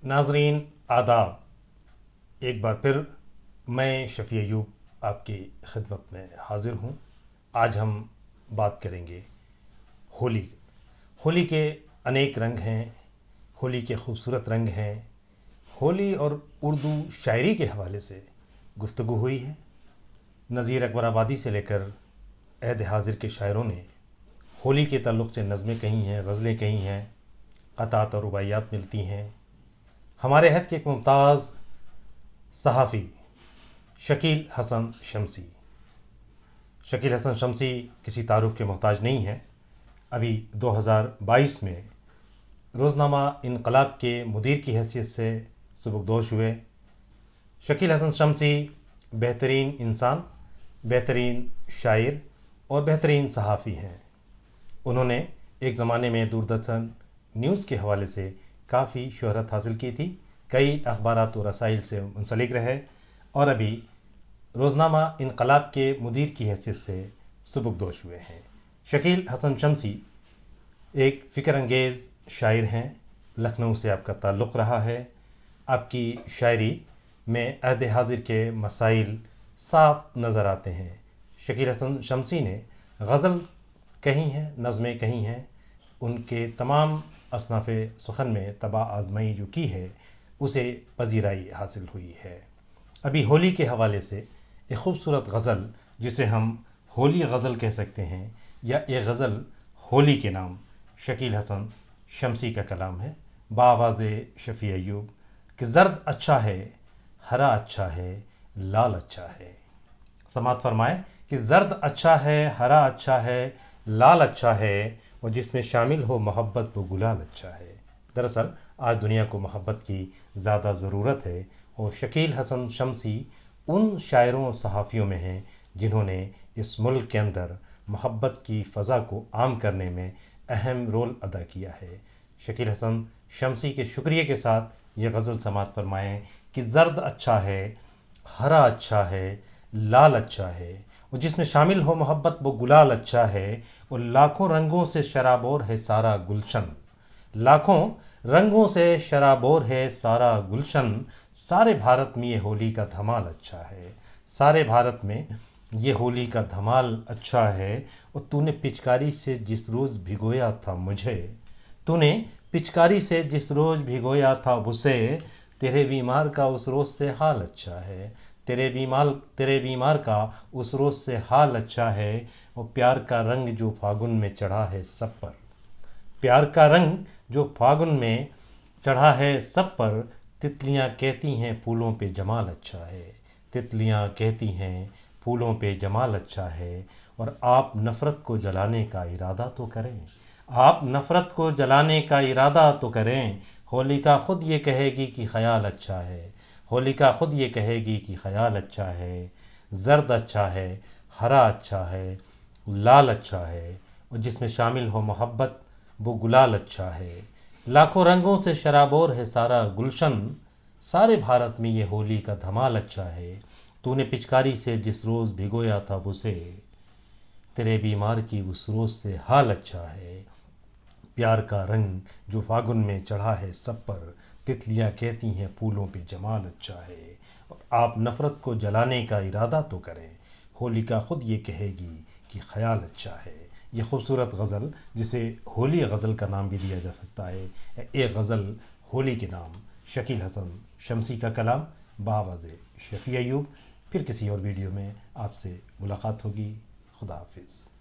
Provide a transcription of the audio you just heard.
नाजरीन आदाब। एक बार फिर मैं शफ़ी अयूब आपकी खिदमत में हाज़िर हूँ। आज हम बात करेंगे होली। होली के अनेक रंग हैं, होली के खूबसूरत रंग हैं। होली और उर्दू शायरी के हवाले से गुफ्तगू हुई है। नज़ीर अकबर आबादी से लेकर अहद हाजिर के शायरों ने होली के ताल्लुक़ से नज़में कही हैं, गज़लें कही हैं, क़तात और रुबाइयात मिलती हैं। हमारे अहद के एक मुमताज़ सहाफ़ी शकील हसन शमसी, शकील हसन शमसी किसी तारुफ के मोहताज नहीं है। अभी 2022 में रोज़नामा इनकलाब के मुदीर की हैसियत से सुबुकदोश हुए। शकील हसन शमसी बेहतरीन इंसान, बेहतरीन शायर और बेहतरीन सहाफ़ी हैं। उन्होंने एक ज़माने में दूरदर्शन न्यूज़ के हवाले से काफ़ी शोहरत हासिल की थी, कई अखबारात और रसाइल से मुंसलिक रहे और अभी रोज़नामा इनकलाब के मुदीर की हैसियत से सुबुकदोश हुए हैं। शकील हसन शमसी एक फ़िक्र अंगेज़ शायर हैं। लखनऊ से आपका ताल्लुक़ रहा है। आपकी शायरी में अहद हाजिर के मसाइल साफ नज़र आते हैं। शकील हसन शमसी ने गज़ल कही हैं, नज़में कही हैं। उनके तमाम असनाफ़ सुखन में तबाह आज़माई जो की है उसे पजीराई हासिल हुई है। अभी होली के हवाले से एक ख़ूबसूरत गज़ल, जिसे हम होली गज़ल कह सकते हैं या एक गज़ल होली के नाम, शकील हसन शमसी का कलाम है बाआवाज़ शफ़ी अयूब कि ज़र्द अच्छा है, हरा अच्छा है, लाल अच्छा है। समात फरमाए कि ज़र्द अच्छा है, हरा अच्छा है, लाल अच्छा है, और जिसमें शामिल हो मोहब्बत वो गुलाल अच्छा है। दरअसल आज दुनिया को मोहब्बत की ज़्यादा ज़रूरत है और शकील हसन शमसी उन शायरों और सहाफ़ियों में हैं जिन्होंने इस मुल्क के अंदर मोहब्बत की फ़ज़ा को आम करने में अहम रोल अदा किया है। शकील हसन शमसी के शुक्रिया के साथ ये गज़ल समात फरमाएँ कि ज़र्द अच्छा है, हरा अच्छा है, लाल अच्छा है, और जिसमें शामिल हो मोहब्बत वो गुलाल अच्छा है, और लाखों रंगों से शराबोर है सारा गुलशन। लाखों रंगों से शराबोर है सारा गुलशन, सारे भारत में ये होली का धमाल अच्छा है। सारे भारत में ये होली का धमाल अच्छा है। और तूने पिचकारी से जिस रोज़ भिगोया था मुझे, तूने पिचकारी से जिस रोज़ भिगोया था उसे, तेरे बीमार का उस रोज़ से हाल अच्छा है। तेरे बीमार का उस रोज़ से हाल अच्छा है। और प्यार का रंग जो फागुन में चढ़ा है सब पर, प्यार का रंग जो फागुन में चढ़ा है सब पर, तितलियां कहती हैं फूलों पे जमाल अच्छा है। तितलियां कहती हैं फूलों पे जमाल अच्छा है। और आप नफ़रत को जलाने का इरादा तो करें, आप नफ़रत को जलाने का इरादा तो करें, होलिका खुद ये कहेगी कि ख़याल अच्छा है। होलिका खुद ये कहेगी कि ख़याल अच्छा है। ज़र्द अच्छा है, हरा अच्छा है, लाल अच्छा है, और जिसमें शामिल हो मोहब्बत वो गुलाल अच्छा है। लाखों रंगों से शराबोर है सारा गुलशन, सारे भारत में ये होली का धमाल अच्छा है। तूने पिचकारी से जिस रोज़ भिगोया था उसे, तेरे बीमार की उस रोज़ से हाल अच्छा है। प्यार का रंग जो फागुन में चढ़ा है सब पर, तितलियां कहती हैं फूलों पे जमाल अच्छा है। और आप नफ़रत को जलाने का इरादा तो करें, होलिका खुद ये कहेगी कि ख़याल अच्छा है। ये खूबसूरत गज़ल, जिसे होली गज़ल का नाम भी दिया जा सकता है, एक गज़ल होली के नाम, शकील हसन शमसी का कलाम बाआवाज़ शफ़ी अयूब। फिर किसी और वीडियो में आपसे मुलाकात होगी। खुदा हाफिज़।